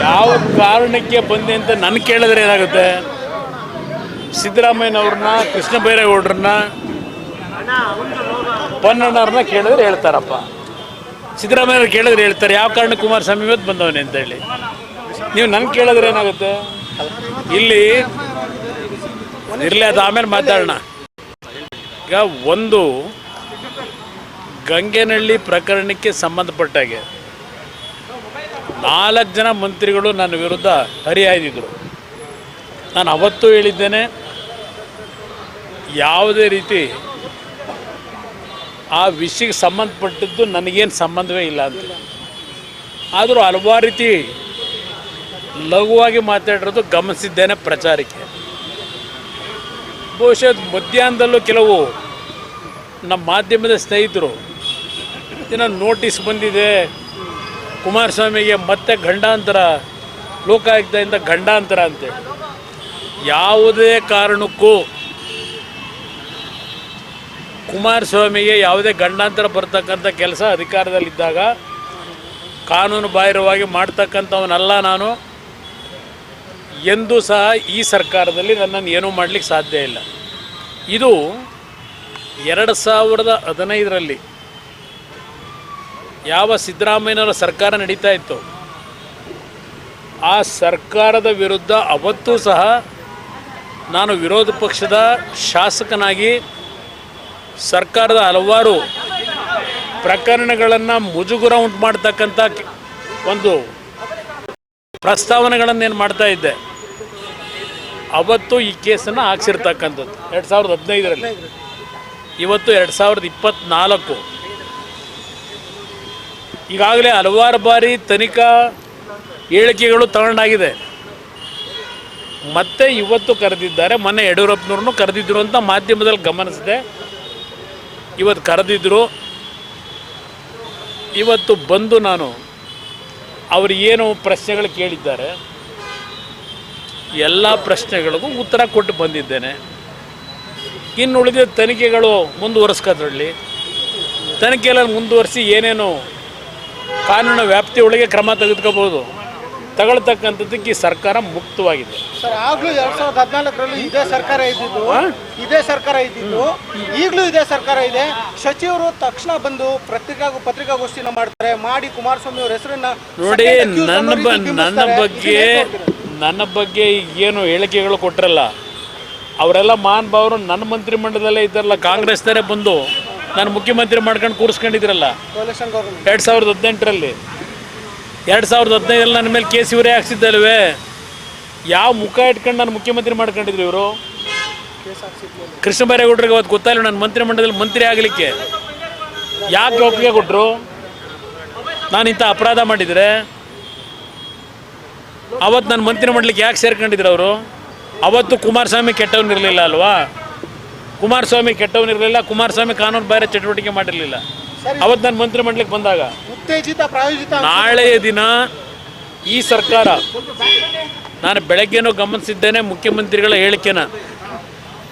ಯಾವ ಕಾರಣಕ್ಕೆ ಬಂದೆ ಅಂತ ನನ್ನ ಕೇಳಿದ್ರೆ ಏನಾಗುತ್ತೆ? ಸಿದ್ದರಾಮಯ್ಯನವ್ರನ್ನ, ಕೃಷ್ಣ ಬೈರೇಗೌಡರನ್ನ, ಪೊನ್ನಣ್ಣವ್ರನ್ನ ಕೇಳಿದ್ರೆ ಹೇಳ್ತಾರಪ್ಪ. ಸಿದ್ದರಾಮಯ್ಯವ್ರು ಕೇಳಿದ್ರೆ ಹೇಳ್ತಾರೆ ಯಾವ ಕಾರಣಕ್ಕೆ ಕುಮಾರಸ್ವಾಮಿ ಇವತ್ತು ಬಂದವನೇ ಅಂತೇಳಿ. ನೀವು ನನ್ನ ಕೇಳಿದ್ರೆ ಏನಾಗುತ್ತೆ? ಇಲ್ಲಿ ಇರಲಿ, ಅದು ಆಮೇಲೆ ಮಾತಾಡೋಣ. ಈಗ ಒಂದು ಗಂಗೆನಹಳ್ಳಿ ಪ್ರಕರಣಕ್ಕೆ ಸಂಬಂಧಪಟ್ಟಾಗೆ 4 ಜನ ಮಂತ್ರಿಗಳು ನನ್ನ ವಿರುದ್ಧ ಹರಿಹಾಯ್ದಿದ್ರು. ನಾನು ಅವತ್ತು ಹೇಳಿದ್ದೇನೆ, ಯಾವುದೇ ರೀತಿ ಆ ವಿಷಯಕ್ಕೆ ಸಂಬಂಧಪಟ್ಟಿದ್ದು ನನಗೇನು ಸಂಬಂಧವೇ ಇಲ್ಲ ಅಂತ. ಆದರೂ ಹಲವಾರು ರೀತಿ ಲಘುವಾಗಿ ಮಾತಾಡಿರೋದು ಗಮನಿಸಿದ್ದೇನೆ ಪ್ರಚಾರಕ್ಕೆ. ಬಹುಶಃ ಮಧ್ಯಾಹ್ನದಲ್ಲೂ ಕೆಲವು ನಮ್ಮ ಮಾಧ್ಯಮದ ಸ್ನೇಹಿತರು ದಿನ ನೋಟಿಸ್ ಬಂದಿದೆ, ಕುಮಾರಸ್ವಾಮಿಗೆ ಮತ್ತೆ ಗಂಡಾಂತರ, ಲೋಕಾಯುಕ್ತದಿಂದ ಗಂಡಾಂತರ ಅಂತೇಳಿ. ಯಾವುದೇ ಕಾರಣಕ್ಕೂ ಕುಮಾರಸ್ವಾಮಿಗೆ ಯಾವುದೇ ಗಂಡಾಂತರ ಬರ್ತಕ್ಕಂಥ ಕೆಲಸ ಅಧಿಕಾರದಲ್ಲಿದ್ದಾಗ ಕಾನೂನು ಬಾಹಿರವಾಗಿ ಮಾಡ್ತಕ್ಕಂಥವನಲ್ಲ ನಾನು. ಎಂದೂ ಸಹ ಈ ಸರ್ಕಾರದಲ್ಲಿ ನನ್ನನ್ನು ಏನೂ ಮಾಡಲಿಕ್ಕೆ ಸಾಧ್ಯ ಇಲ್ಲ. ಇದು 2015ರಲ್ಲಿ ಯಾವ ಸಿದ್ದರಾಮಯ್ಯನವರ ಸರ್ಕಾರ ನಡೀತಾ ಇತ್ತು, ಆ ಸರ್ಕಾರದ ವಿರುದ್ಧ ಅವತ್ತೂ ಸಹ ನಾನು ವಿರೋಧ ಪಕ್ಷದ ಶಾಸಕನಾಗಿ ಸರ್ಕಾರದ ಹಲವಾರು ಪ್ರಕರಣಗಳನ್ನು ಮುಜುಗರ ಉಂಟು ಮಾಡ್ತಕ್ಕಂಥ ಒಂದು ಪ್ರಸ್ತಾವನೆಗಳನ್ನೇನು ಮಾಡ್ತಾ ಇದ್ದೆ. ಅವತ್ತು ಈ ಕೇಸನ್ನು ಹಾಕ್ಸಿರ್ತಕ್ಕಂಥದ್ದು 2015ರಲ್ಲಿ. ಇವತ್ತು 2024. ಈಗಾಗಲೇ ಹಲವಾರು ಬಾರಿ ತನಿಖಾ ಹೇಳಿಕೆಗಳು ತಗೊಂಡಾಗಿದೆ. ಮತ್ತೆ ಇವತ್ತು ಕರೆದಿದ್ದಾರೆ. ಮೊನ್ನೆ ಯಡಿಯೂರಪ್ಪನವ್ರನ್ನೂ ಕರೆದಿದ್ರು ಅಂತ ಮಾಧ್ಯಮದಲ್ಲಿ ಗಮನಿಸಿದೆ. ಇವತ್ತು ಕರೆದಿದ್ದರು. ಇವತ್ತು ಬಂದು ನಾನು ಅವರು ಏನು ಪ್ರಶ್ನೆಗಳು ಕೇಳಿದ್ದಾರೆ ಎಲ್ಲ ಪ್ರಶ್ನೆಗಳಿಗೂ ಉತ್ತರ ಕೊಟ್ಟು ಬಂದಿದ್ದೇನೆ. ಇನ್ನು ಉಳಿದ ತನಿಖೆಗಳು ಮುಂದುವರಿಸ್ಕೋದ್ರಲ್ಲಿ ತನಿಖೆಯಲ್ಲಿ ಮುಂದುವರಿಸಿ ಏನೇನು ಕಾನೂನು ವ್ಯಾಪ್ತಿಯೊಳಗೆ ಕ್ರಮ ತೆಗೆದುಕೋಬೋದು, ತಗೊಳ್ತಕ್ಕಂಥದ್ದಕ್ಕೆ ಈ ಸರ್ಕಾರ ಮುಕ್ತವಾಗಿದೆ. ಸರ್, ಆಗಲೂ 2014ರಲ್ಲಿ ಇದೇ ಸರ್ಕಾರ ಇದ್ದಿದ್ದು, ಈಗಲೂ ಇದೇ ಸರ್ಕಾರ ಇದೆ. ಸಚಿವರು ತಕ್ಷಣ ಬಂದು ಪತ್ರಿಕಾಗೋಷ್ಠಿನ ಮಾಡ್ತಾರೆ, ಮಾಡಿ ಕುಮಾರಸ್ವಾಮಿ ಅವರ ಹೆಸರನ್ನ ನೋಡಿ. ನನ್ನ ಬಗ್ಗೆ ಏನು ಹೇಳಿಕೆಗಳು ಕೊಟ್ಟರಲ್ಲ, ಅವರೆಲ್ಲ ಮಹಾನುಭಾವರು ನನ್ನ ಮಂತ್ರಿಮಂಡಲದಲ್ಲೇ ಇದ್ದಾರಲ್ಲ. ಕಾಂಗ್ರೆಸ್ನವರೇ ಬಂದು ನಾನು ಮುಖ್ಯಮಂತ್ರಿ ಮಾಡ್ಕೊಂಡು ಕೂರಿಸ್ಕೊಂಡಿದ್ರಲ್ಲ 2018ರಲ್ಲಿ. 2015ರಲ್ಲಿ ನನ್ನ ಮೇಲೆ ಕೇಸ್ ಇವರೇ ಹಾಕ್ಸಿದ್ದಲ್ವೇ? ಯಾವ ಮುಖ ಇಟ್ಕೊಂಡು ನಾನು ಮುಖ್ಯಮಂತ್ರಿ ಮಾಡ್ಕೊಂಡಿದ್ರು ಇವರು? ಕೃಷ್ಣ ಬೈರೇಗೌಡರಿಗೆ ಅವತ್ತು ಗೊತ್ತಾಯಿಲ್ಲ ನಾನು ಮಂತ್ರಿಮಂಡಲದಲ್ಲಿ ಮಂತ್ರಿ ಆಗಲಿಕ್ಕೆ. ಯಾಕೆ ಒಪ್ಪಿಗೆ ಕೊಟ್ಟರು? ನಾನು ಇಂಥ ಅಪರಾಧ ಮಾಡಿದರೆ ಅವತ್ತು ನನ್ನ ಮಂತ್ರಿಮಂಡಲಕ್ಕೆ ಯಾಕೆ ಸೇರ್ಕೊಂಡಿದ್ರು ಅವರು? ಅವತ್ತು ಕುಮಾರಸ್ವಾಮಿ ಕೆಟ್ಟವನಿರಲಿಲ್ಲ ಅಲ್ವಾ? ಕುಮಾರಸ್ವಾಮಿ ಕೆಟ್ಟವನಿರಲಿಲ್ಲ. ಕುಮಾರಸ್ವಾಮಿ ಕಾನೂನು ಬಾಹಿರ ಚಟುವಟಿಕೆ ಮಾಡಿರಲಿಲ್ಲ. ಅವತ್ತು ನಾನು ಮಂತ್ರಿಮಂಡಲಕ್ಕೆ ಬಂದಾಗ ನಾಳೆಯ ದಿನ ಈ ಸರ್ಕಾರ, ನಾನು ಬೆಳಗ್ಗೆನೂ ಗಮನಿಸಿದ್ದೇನೆ ಮುಖ್ಯಮಂತ್ರಿಗಳ ಹೇಳಿಕೆನ,